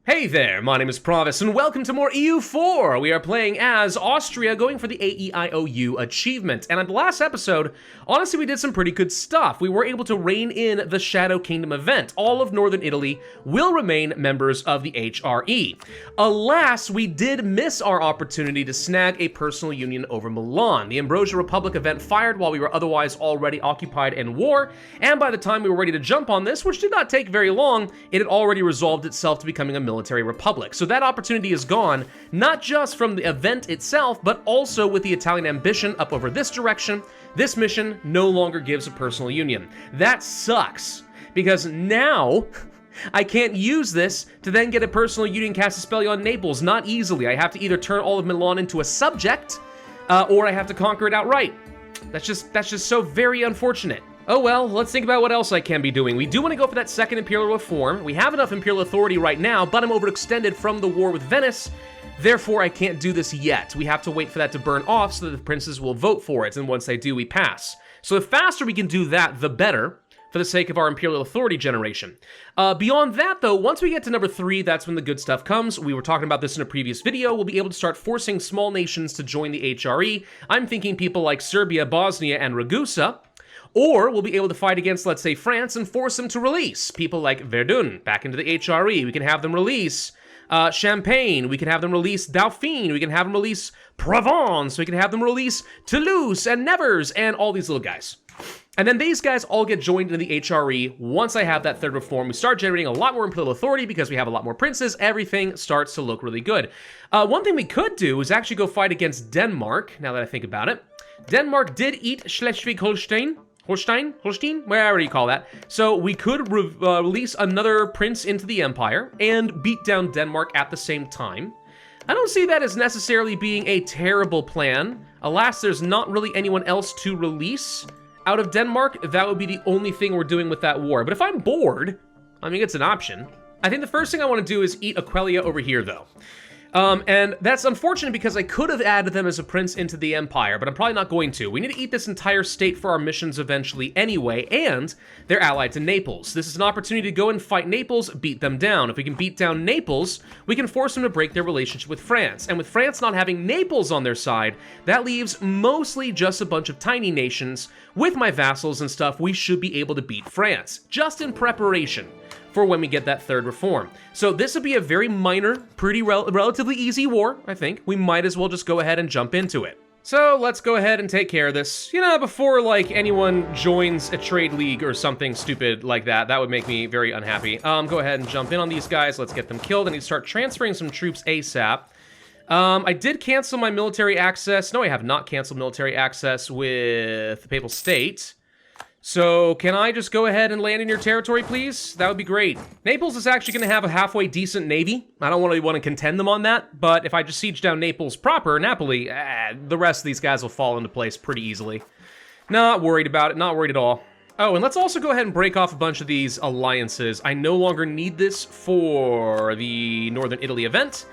Hey there, my name is Pravus, and welcome to more EU4! We are playing as Austria, going for the AEIOU achievement. And on the last episode, honestly, we did some pretty good stuff. We were able to rein in the Shadow Kingdom event. All of Northern Italy will remain members of the HRE. Alas, we did miss our opportunity to snag a personal union over Milan. The Ambrosia Republic event fired while we were otherwise already occupied in war, and by the time we were ready to jump on this, which did not take very long, it had already resolved itself to becoming a military republic. So that opportunity is gone, not just from the event itself, but also with the Italian ambition up over this direction. This mission no longer gives a personal union. That sucks, because now I can't use this to then get a personal union Casaspelli on Naples. Not easily. I have to either turn all of Milan into a subject, or I have to conquer it outright. That's just so very unfortunate. Oh well, let's think about what else I can be doing. We do want to go for that second imperial reform. We have enough imperial authority right now, but I'm overextended from the war with Venice. Therefore, I can't do this yet. We have to wait for that to burn off so that the princes will vote for it, and once they do, we pass. So the faster we can do that, the better, for the sake of our imperial authority generation. Beyond that, though, once we get to number 3, that's when the good stuff comes. We were talking about this in a previous video. We'll be able to start forcing small nations to join the HRE. I'm thinking people like Serbia, Bosnia, and Ragusa. Or we'll be able to fight against, let's say, France and force them to release people like Verdun back into the HRE. We can have them release Champagne. We can have them release Dauphine. We can have them release Provence. We can have them release Toulouse and Nevers and all these little guys. And then these guys all get joined into the HRE. Once I have that third reform, we start generating a lot more imperial authority because we have a lot more princes. Everything starts to look really good. One thing we could do is actually go fight against Denmark, now that I think about it. Denmark did eat Schleswig-Holstein. Holstein, whatever you call that. So we could release another prince into the empire and beat down Denmark at the same time. I don't see that as necessarily being a terrible plan. Alas, there's not really anyone else to release out of Denmark. That would be the only thing we're doing with that war. But if I'm bored, I mean, it's an option. I think the first thing I want to do is eat Aquelia over here, though. And that's unfortunate because I could have added them as a prince into the empire, but I'm probably not going to. We need to eat this entire state for our missions eventually anyway, and they're allied to Naples. This is an opportunity to go and fight Naples, beat them down. If we can beat down Naples, we can force them to break their relationship with France. And with France not having Naples on their side, that leaves mostly just a bunch of tiny nations. With my vassals and stuff, we should be able to beat France, just in preparation for when we get that third reform. So this would be a very minor, pretty relatively easy war, I think. We might as well just go ahead and jump into it. So let's go ahead and take care of this. You know, before like anyone joins a trade league or something stupid like that, that would make me very unhappy. Go ahead and jump in on these guys. Let's get them killed. I need to start transferring some troops ASAP. I did cancel my military access. No, I have not canceled military access with the Papal State. So, can I just go ahead and land in your territory, please? That would be great. Naples is actually going to have a halfway decent navy. I don't really want to contend them on that, but if I just siege down Naples proper, Napoli, the rest of these guys will fall into place pretty easily. Not worried about it, not worried at all. Oh, and let's also go ahead and break off a bunch of these alliances. I no longer need this for the Northern Italy event.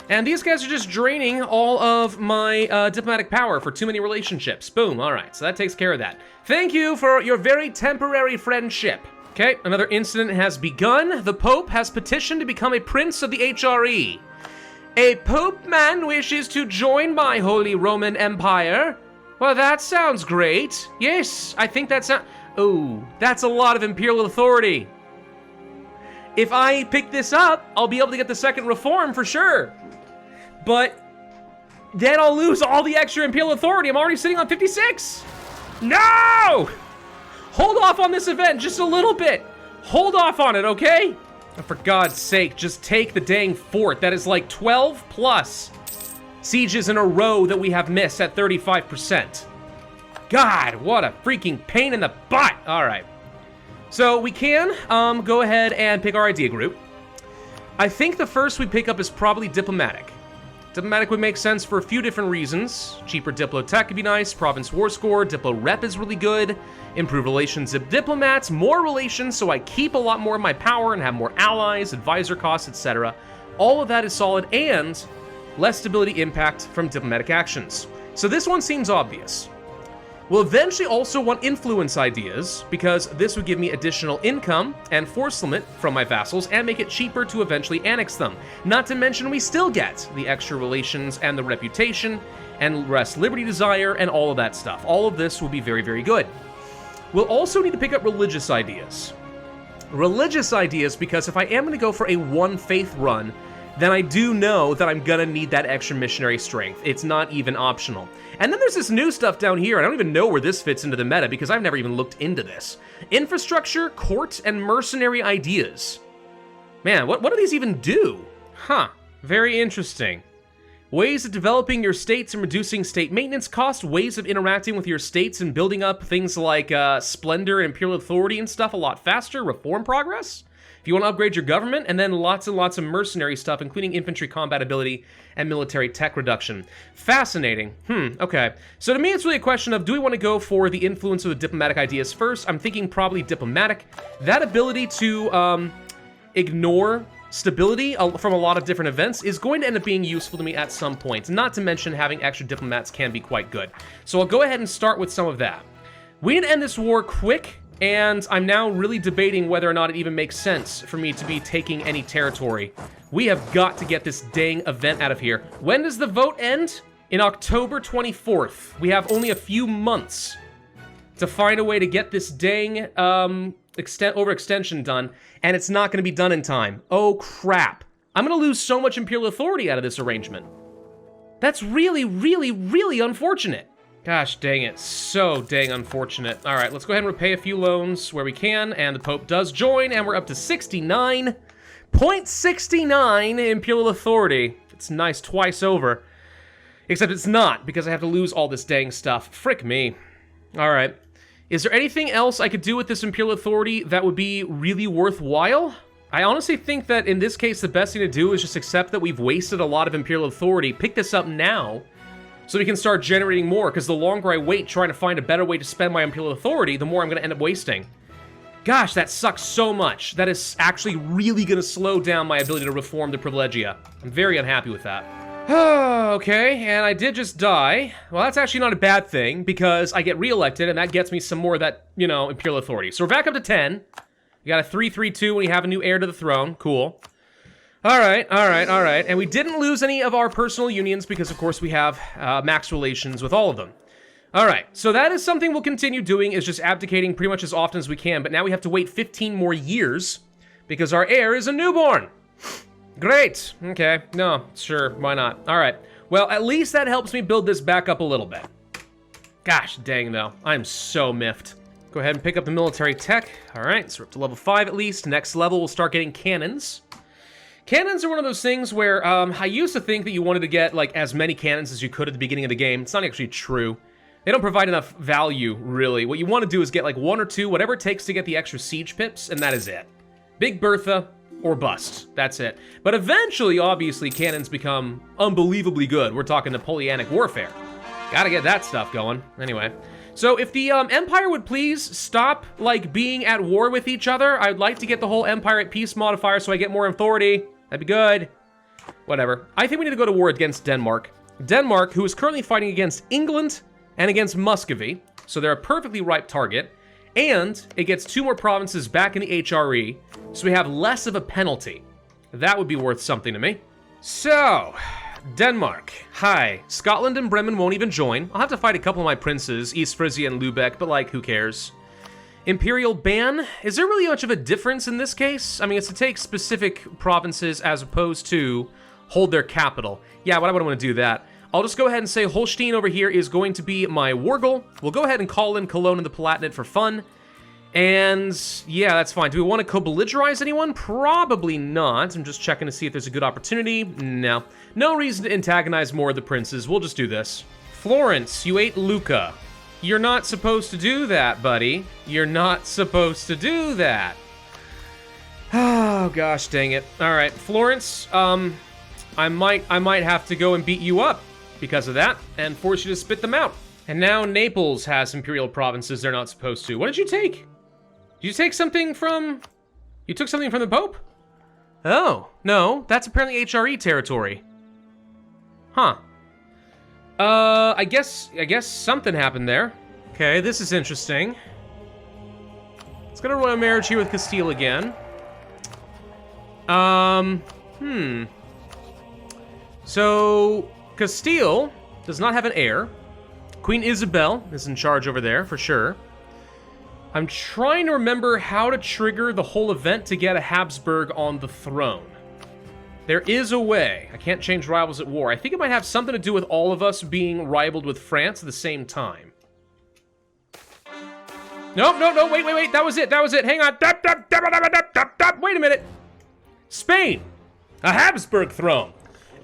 And these guys are just draining all of my diplomatic power for too many relationships. Boom, all right, so that takes care of that. Thank you for your very temporary friendship. Okay, another incident has begun. The Pope has petitioned to become a prince of the HRE. A Pope man wishes to join my Holy Roman Empire. Well, that sounds great. Yes, I think that's oh, that's a lot of imperial authority. If I pick this up, I'll be able to get the second reform for sure. But then I'll lose all the extra imperial authority. I'm already sitting on 56. No! Hold off on this event just a little bit. Hold off on it, okay? And for God's sake, just take the dang fort. That is like 12 plus sieges in a row that we have missed at 35%. God, what a freaking pain in the butt. All right. So we can go ahead and pick our idea group. I think the first we pick up is probably diplomatic. Diplomatic would make sense for a few different reasons. Cheaper Diplo tech would be nice, province war score, Diplo rep is really good, improve relations with diplomats, more relations so I keep a lot more of my power and have more allies, advisor costs, etc. All of that is solid, and less stability impact from diplomatic actions. So this one seems obvious. We'll eventually also want influence ideas, because this would give me additional income and force limit from my vassals and make it cheaper to eventually annex them. Not to mention we still get the extra relations and the reputation and rest liberty desire and all of that stuff. All of this will be very, very good. We'll also need to pick up religious ideas. Religious ideas, because if I am going to go for a one faith run, then I do know that I'm gonna need that extra missionary strength. It's not even optional. And then there's this new stuff down here. I don't even know where this fits into the meta because I've never even looked into this. Infrastructure, court, and mercenary ideas. Man, what do these even do? Huh, very interesting. Ways of developing your states and reducing state maintenance cost, ways of interacting with your states and building up things like splendor and imperial authority and stuff a lot faster, reform progress. If you want to upgrade your government, and then lots and lots of mercenary stuff, including infantry combat ability and military tech reduction. Fascinating. Okay. So to me, it's really a question of, do we want to go for the influence of the diplomatic ideas first? I'm thinking probably diplomatic. That ability to ignore stability from a lot of different events is going to end up being useful to me at some point. Not to mention having extra diplomats can be quite good. So I'll go ahead and start with some of that. We need to end this war quick. And I'm now really debating whether or not it even makes sense for me to be taking any territory. We have got to get this dang event out of here. When does the vote end? In October 24th. We have only a few months to find a way to get this dang overextension done, and it's not going to be done in time. Oh, crap. I'm going to lose so much imperial authority out of this arrangement. That's really, really, really unfortunate. Gosh dang it, so dang unfortunate. All right, let's go ahead and repay a few loans where we can, and the Pope does join, and we're up to 69.69 Imperial Authority. It's nice twice over. Except it's not, because I have to lose all this dang stuff. Frick me. All right. Is there anything else I could do with this Imperial Authority that would be really worthwhile? I honestly think that in this case, the best thing to do is just accept that we've wasted a lot of Imperial Authority, pick this up now, so we can start generating more, because the longer I wait trying to find a better way to spend my Imperial Authority, the more I'm going to end up wasting. Gosh, that sucks so much. That is actually really going to slow down my ability to reform the Privilegia. I'm very unhappy with that. Okay, and I did just die. Well, that's actually not a bad thing, because I get reelected, and that gets me some more of that, you know, Imperial Authority. So we're back up to 10. We got a 3-3-2 when you have a new heir to the throne. Cool. All right. And we didn't lose any of our personal unions because, of course, we have max relations with all of them. All right, so that is something we'll continue doing, is just abdicating pretty much as often as we can, but now we have to wait 15 more years because our heir is a newborn. Great. Okay. No, sure. Why not? All right. Well, at least that helps me build this back up a little bit. Gosh dang, though. I'm so miffed. Go ahead and pick up the military tech. All right, so we're up to level 5 at least. Next level, we'll start getting cannons. Cannons are one of those things where I used to think that you wanted to get like as many cannons as you could at the beginning of the game. It's not actually true. They don't provide enough value, really. What you want to do is get like 1 or 2, whatever it takes to get the extra siege pips, and that is it. Big Bertha or bust. That's it. But eventually, obviously, cannons become unbelievably good. We're talking Napoleonic warfare. Gotta get that stuff going. Anyway. So if the Empire would please stop, like, being at war with each other, I'd like to get the whole Empire at peace modifier so I get more authority. That'd be good. Whatever. I think we need to go to war against Denmark. Denmark, who is currently fighting against England and against Muscovy, so they're a perfectly ripe target, and it gets 2 more provinces back in the HRE, so we have less of a penalty. That would be worth something to me. So, Denmark. Hi. Scotland and Bremen won't even join. I'll have to fight a couple of my princes, East Frisia and Lubeck, but like, who cares? Imperial ban? Is there really much of a difference in this case? I mean, it's to take specific provinces as opposed to hold their capital. Yeah, but I wouldn't want to do that. I'll just go ahead and say Holstein over here is going to be my Wargle. We'll go ahead and call in Cologne and the Palatinate for fun. And yeah, that's fine. Do we want to co-belligerize anyone? Probably not. I'm just checking to see if there's a good opportunity. No. No reason to antagonize more of the princes. We'll just do this. Florence, you ate Lucca. You're not supposed to do that, buddy. You're not supposed to do that. Oh, gosh dang it. All right, Florence, I might have to go and beat you up because of that and force you to spit them out. And now Naples has imperial provinces they're not supposed to. What did you take? Did you take something from... You took something from the Pope? Oh, no, that's apparently HRE territory. Huh. I guess something happened there. Okay, this is interesting. It's gonna run a marriage here with Castile again. So, Castile does not have an heir. Queen Isabel is in charge over there, for sure. I'm trying to remember how to trigger the whole event to get a Habsburg on the throne. There is a way. I can't change rivals at war. I think it might have something to do with all of us being rivaled with France at the same time. No, wait, that was it, hang on. Wait a minute. Spain, a Habsburg throne.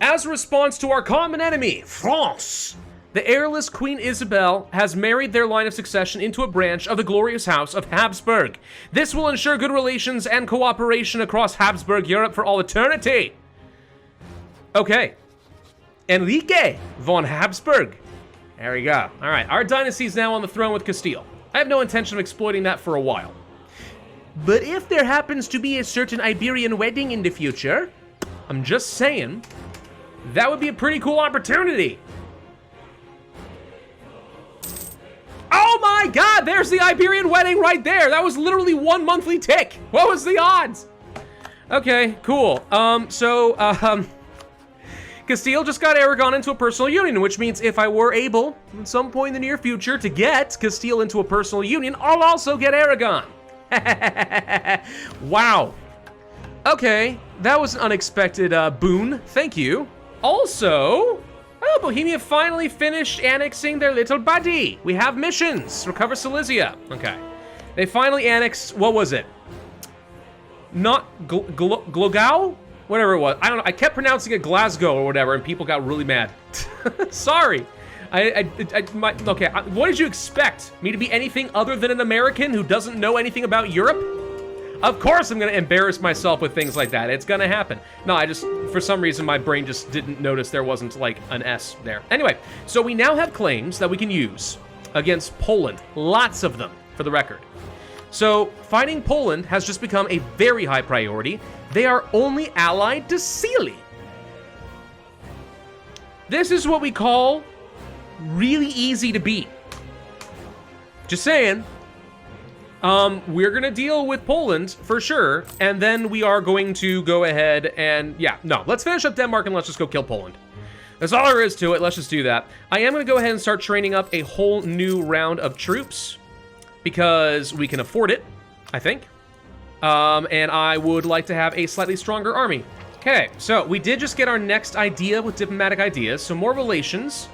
As a response to our common enemy, France, the heirless Queen Isabel has married their line of succession into a branch of the glorious house of Habsburg. This will ensure good relations and cooperation across Habsburg Europe for all eternity. Okay. Enrique von Habsburg. There we go. All right, our dynasty is now on the throne with Castile. I have no intention of exploiting that for a while. But if there happens to be a certain Iberian wedding in the future, I'm just saying, that would be a pretty cool opportunity. Oh my god, there's the Iberian wedding right there. That was literally 1 monthly tick. What was the odds? Okay, cool. Castile just got Aragon into a personal union, which means if I were able, at some point in the near future, to get Castile into a personal union, I'll also get Aragon. Wow. Okay, that was an unexpected boon. Thank you. Also, oh, Bohemia finally finished annexing their little buddy. We have missions. Recover Silesia. Okay. They finally annexed, what was it? Not Glogau? Whatever it was. I don't know. I kept pronouncing it Glasgow or whatever, and people got really mad. Sorry. Okay, what did you expect? Me to be anything other than an American who doesn't know anything about Europe? Of course I'm gonna embarrass myself with things like that. It's gonna happen. No, for some reason, my brain just didn't notice there wasn't, like, an S there. Anyway, so we now have claims that we can use against Poland. Lots of them, for the record. So, fighting Poland has just become a very high priority. They are only allied to Sicily. This is what we call really easy to beat. Just saying. We're gonna deal with Poland for sure, and then we are going to go ahead and, yeah, no, let's finish up Denmark and let's just go kill Poland. That's all there is to it. Let's just do that. I am gonna go ahead and start training up a whole new round of troops because we can afford it, I think. And I would like to have a slightly stronger army. Okay, so we did just get our next idea with diplomatic ideas, so more relations.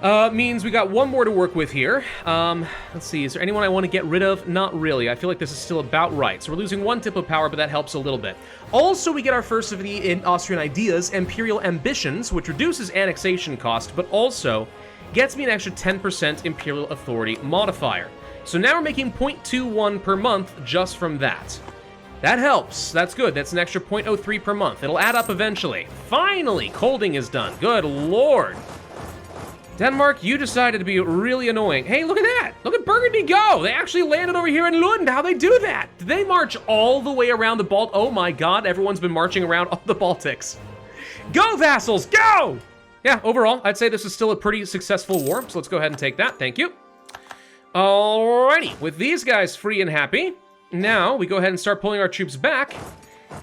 Means we got one more to work with here. Let's see, is there anyone I want to get rid of? Not really. I feel like this is still about right. So we're losing one diplo power, but that helps a little bit. Also, we get our first of the Austrian ideas, Imperial Ambitions, which reduces annexation cost, but also gets me an extra 10% Imperial Authority modifier. So now we're making 0.21 per month just from that. That helps. That's good. That's an extra 0.03 per month. It'll add up eventually. Finally, colding is done. Good lord. Denmark, you decided to be really annoying. Hey, look at that. Look at Burgundy go. They actually landed over here in Lund. How'd they do that? Did they march all the way around the Baltic? Oh my god, everyone's been marching around all the Baltics. Go, vassals, go! Yeah, overall, I'd say this is still a pretty successful war, so let's go ahead and take that. Thank you. Alrighty, with these guys free and happy, now we go ahead and start pulling our troops back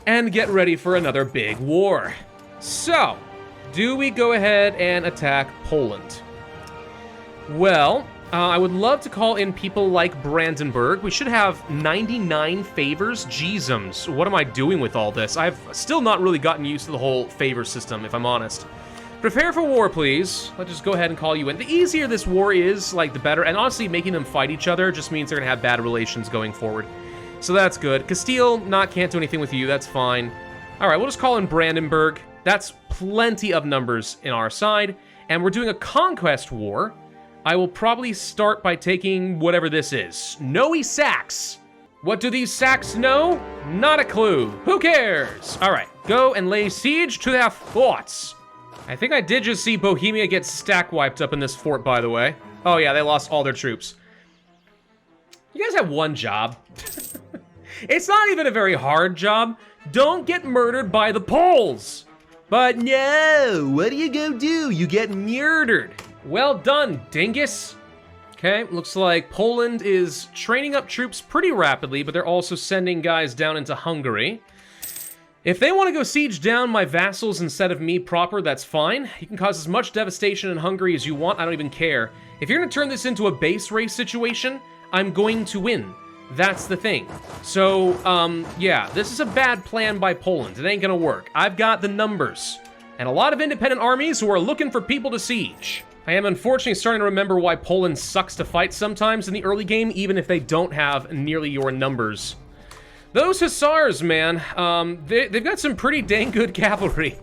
and get ready for another big war. So, do we go ahead and attack Poland? Well, I would love to call in people like Brandenburg. We should have 99 favors. Jeezums, what am I doing with all this? I've still not really gotten used to the whole favor system, if I'm honest. Prepare for war, please. Let's just go ahead and call you in. The easier this war is, like, the better. And honestly, making them fight each other just means they're gonna have bad relations going forward. So that's good. Castile, can't do anything with you. That's fine. All right, we'll just call in Brandenburg. That's plenty of numbers in our side. And we're doing a conquest war. I will probably start by taking whatever this is. Noe Sacs. What do these Sacs know? Not a clue. Who cares? All right, go and lay siege to their forts. I think I did just see Bohemia get stack wiped up in this fort, by the way. Oh yeah, they lost all their troops. You guys have one job. It's not even a very hard job. Don't get murdered by the Poles. But no, what do? You get murdered. Well done, dingus. Okay, looks like Poland is training up troops pretty rapidly, but they're also sending guys down into Hungary. If they want to go siege down my vassals instead of me proper, that's fine. You can cause as much devastation in Hungary as you want, I don't even care. If you're going to turn this into a base race situation, I'm going to win. That's the thing. So, yeah, this is a bad plan by Poland. It ain't going to work. I've got the numbers. And a lot of independent armies who are looking for people to siege. I am unfortunately starting to remember why Poland sucks to fight sometimes in the early game, even if they don't have nearly your numbers. Those Hussars, man, they've got some pretty dang good cavalry.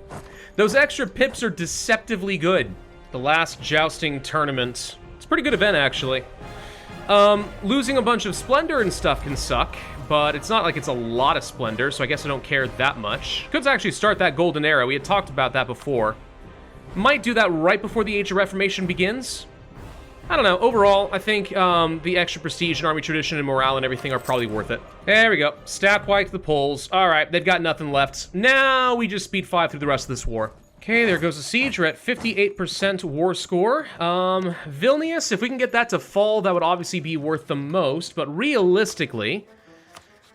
Those extra pips are deceptively good. The last jousting tournament. It's a pretty good event, actually. Losing a bunch of splendor and stuff can suck, but it's not like it's a lot of splendor, so I guess I don't care that much. Could actually start that golden era. We had talked about that before. Might do that right before the Age of Reformation begins. I don't know. Overall, I think the extra prestige and army tradition and morale and everything are probably worth it. There we go. Stat white to the polls. All right, they've got nothing left. Now we just speed 5 through the rest of this war. Okay, there goes the siege. We're at 58% war score. Vilnius, if we can get that to fall, that would obviously be worth the most. But realistically,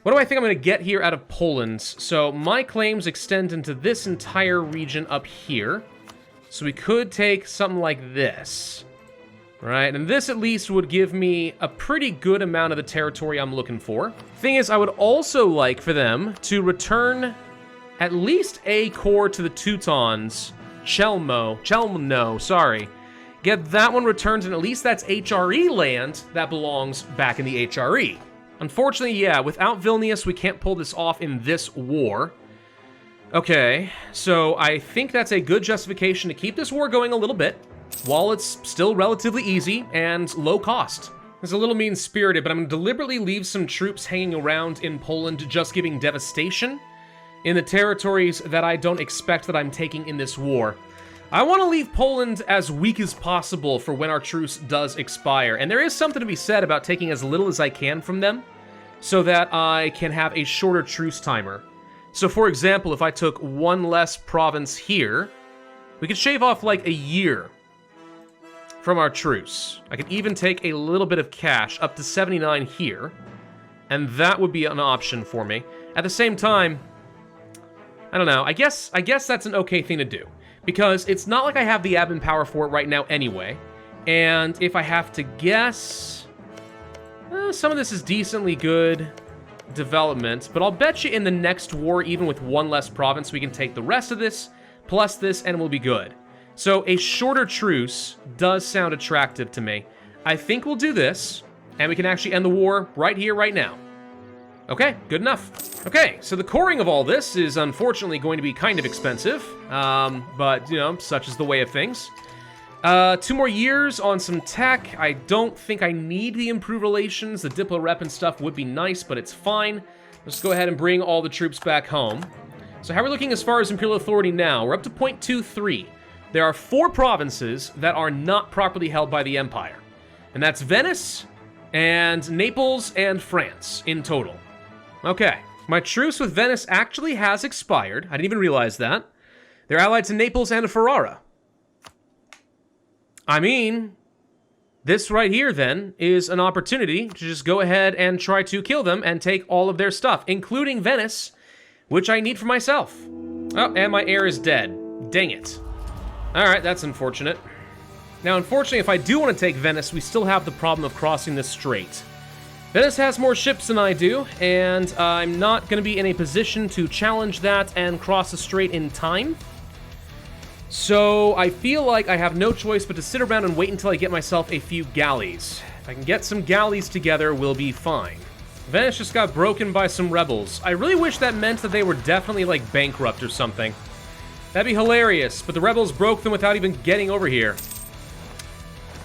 what do I think I'm going to get here out of Poland? So my claims extend into this entire region up here. So we could take something like this. Right, and this at least would give me a pretty good amount of the territory I'm looking for. Thing is, I would also like for them to return at least a core to the Teutons. Chelmno, sorry. Get that one returned, and at least that's HRE land that belongs back in the HRE. Unfortunately, yeah, without Vilnius, we can't pull this off in this war. Okay, so I think that's a good justification to keep this war going a little bit, while it's still relatively easy and low cost. It's a little mean-spirited, but I'm going to deliberately leave some troops hanging around in Poland just giving devastation in the territories that I don't expect that I'm taking in this war. I want to leave Poland as weak as possible for when our truce does expire, and there is something to be said about taking as little as I can from them so that I can have a shorter truce timer. So for example, if I took one less province here, we could shave off like a year from our truce. I could even take a little bit of cash, up to 79 here, and that would be an option for me. At the same time, I don't know, I guess that's an okay thing to do, because it's not like I have the admin power for it right now anyway, and if I have to guess, some of this is decently good development, but I'll bet you in the next war, even with one less province, we can take the rest of this, plus this, and we'll be good. So a shorter truce does sound attractive to me. I think we'll do this, and we can actually end the war right here, right now. Okay, good enough. Okay, so the coring of all this is unfortunately going to be kind of expensive, but, you know, such is the way of things. 2 more years on some tech. I don't think I need the improved relations. The Diplo rep and stuff would be nice, but it's fine. Let's go ahead and bring all the troops back home. So how are we looking as far as Imperial Authority now? We're up to 0.23. There are 4 provinces that are not properly held by the Empire. And that's Venice, and Naples, and France in total. Okay, my truce with Venice actually has expired. I didn't even realize that. They're allied to Naples and Ferrara. I mean, this right here, then, is an opportunity to just go ahead and try to kill them and take all of their stuff, including Venice, which I need for myself. Oh, and my heir is dead. Dang it. Alright, that's unfortunate. Now, unfortunately, if I do want to take Venice, we still have the problem of crossing this strait. Venice has more ships than I do, and I'm not going to be in a position to challenge that and cross the strait in time. So I feel like I have no choice but to sit around and wait until I get myself a few galleys. If I can get some galleys together, we'll be fine. Venice just got broken by some rebels. I really wish that meant that they were definitely, like, bankrupt or something. That'd be hilarious, but the rebels broke them without even getting over here.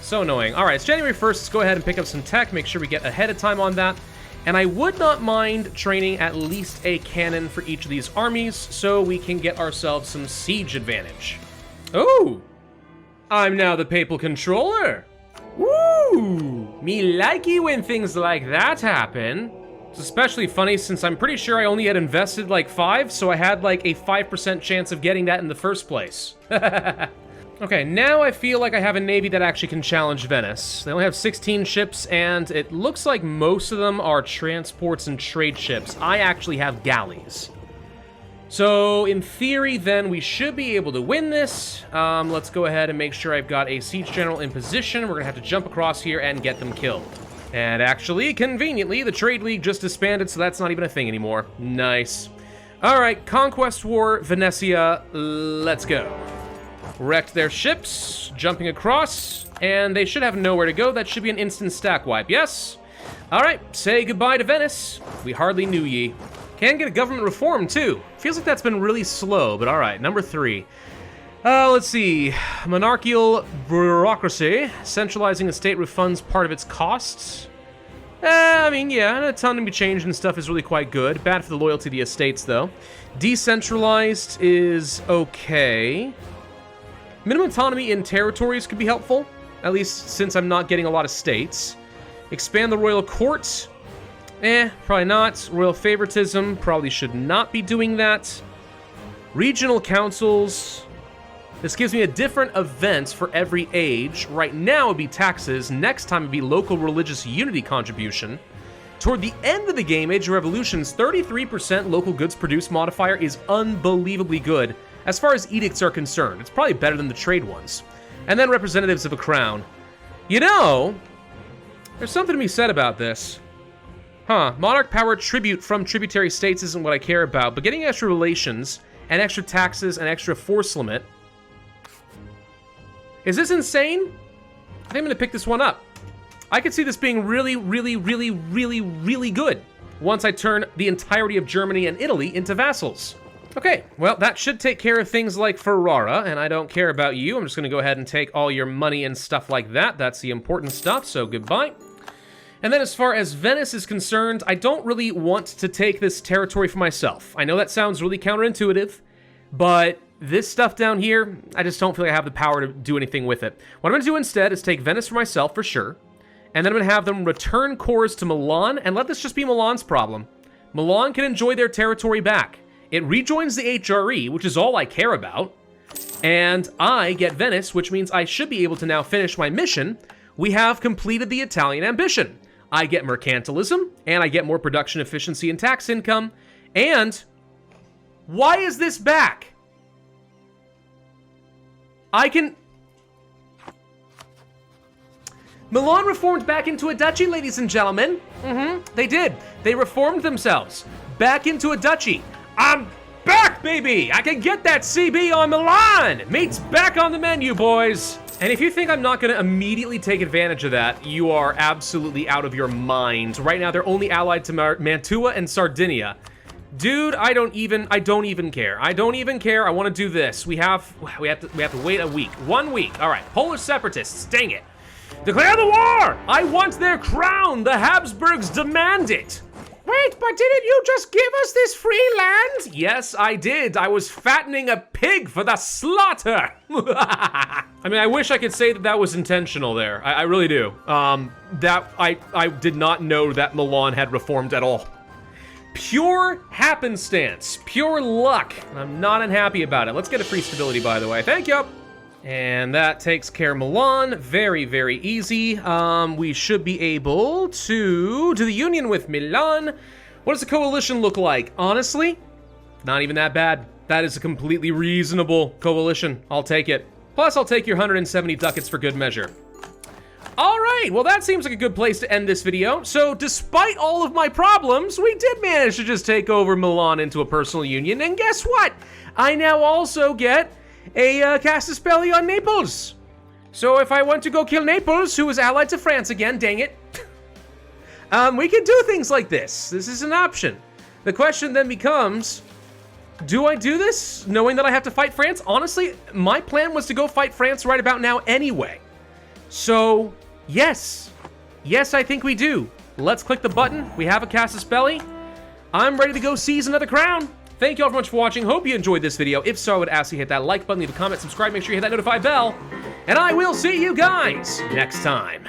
So annoying. Alright, it's January 1st. Let's go ahead and pick up some tech, make sure we get ahead of time on that. And I would not mind training at least a cannon for each of these armies so we can get ourselves some siege advantage. Oh! I'm now the papal controller! Woo! Me likey when things like that happen. It's especially funny since I'm pretty sure I only had invested like 5, so I had like a 5% chance of getting that in the first place. Okay, now I feel like I have a navy that actually can challenge Venice. They only have 16 ships, and it looks like most of them are transports and trade ships. I actually have galleys. So, in theory, then, we should be able to win this. Let's go ahead and make sure I've got a siege general in position. We're gonna have to jump across here and get them killed. And actually, conveniently, the Trade League just disbanded, so that's not even a thing anymore. Nice. Alright, Conquest War, Venetia, let's go. Wrecked their ships, jumping across, and they should have nowhere to go. That should be an instant stack wipe, yes? Alright, say goodbye to Venice. We hardly knew ye. Can get a government reform, too. Feels like that's been really slow, but alright, number 3. Let's see. Monarchical bureaucracy. Centralizing the state refunds part of its costs. I mean, yeah, a ton to be changed and stuff is really quite good. Bad for the loyalty of the estates, though. Decentralized is okay. Minimum autonomy in territories could be helpful, at least since I'm not getting a lot of states. Expand the royal court. Probably not. Royal favoritism, probably should not be doing that. Regional councils. This gives me a different event for every age. Right now it'd be taxes. Next time it'd be local religious unity contribution. Toward the end of the game, Age of Revolution's 33% local goods produced modifier is unbelievably good. As far as edicts are concerned, it's probably better than the trade ones. And then representatives of a crown. You know, there's something to be said about this. Monarch power tribute from tributary states isn't what I care about, but getting extra relations and extra taxes and extra force limit. Is this insane? I think I'm gonna pick this one up. I could see this being really, really, really, really, really good once I turn the entirety of Germany and Italy into vassals. Okay, well, that should take care of things like Ferrara, and I don't care about you. I'm just gonna go ahead and take all your money and stuff like that. That's the important stuff, so goodbye. And then as far as Venice is concerned, I don't really want to take this territory for myself. I know that sounds really counterintuitive, but this stuff down here, I just don't feel like I have the power to do anything with it. What I'm gonna do instead is take Venice for myself, for sure, and then I'm gonna have them return cores to Milan, and let this just be Milan's problem. Milan can enjoy their territory back. It rejoins the HRE, which is all I care about, and I get Venice, which means I should be able to now finish my mission. We have completed the Italian ambition. I get mercantilism, and I get more production efficiency and tax income, and why is this back? I can... Milan reformed back into a duchy, ladies and gentlemen. They did. They reformed themselves back into a duchy. I'm back, baby! I can get that CB on Milan! Meat's back on the menu, boys! And if you think I'm not gonna immediately take advantage of that, you are absolutely out of your mind. Right now, they're only allied to Mantua and Sardinia. Dude, I don't even care. I don't even care. I want to do this. We have to wait a week. 1 week. All right. Polish separatists. Dang it. Declare the war! I want their crown. The Habsburgs demand it. Wait, but didn't you just give us this free land? Yes, I did. I was fattening a pig for the slaughter. I mean, I wish I could say that was intentional there. I really do. I did not know that Milan had reformed at all. Pure happenstance, pure luck. I'm not unhappy about it. Let's get a free stability, by the way. Thank you. And that takes care of Milan. Very, very easy. We should be able to do the union with Milan. What does the coalition look like? Honestly, not even that bad. That is a completely reasonable coalition. I'll take it. Plus, I'll take your 170 ducats for good measure. All right, well, that seems like a good place to end this video. So, despite all of my problems, we did manage to just take over Milan into a personal union. And guess what? I now also get a casus belli on Naples. So if I want to go kill Naples, who is allied to France again, dang it, we can do things like this. This is an option. The question then becomes, do I do this knowing that I have to fight France? Honestly, my plan was to go fight France right about now anyway. So, yes. Yes, I think we do. Let's click the button. We have a casus belli. I'm ready to go seize another crown. Thank you all very much for watching. Hope you enjoyed this video. If so, I would ask you to hit that like button, leave a comment, subscribe, make sure you hit that notify bell. And I will see you guys next time.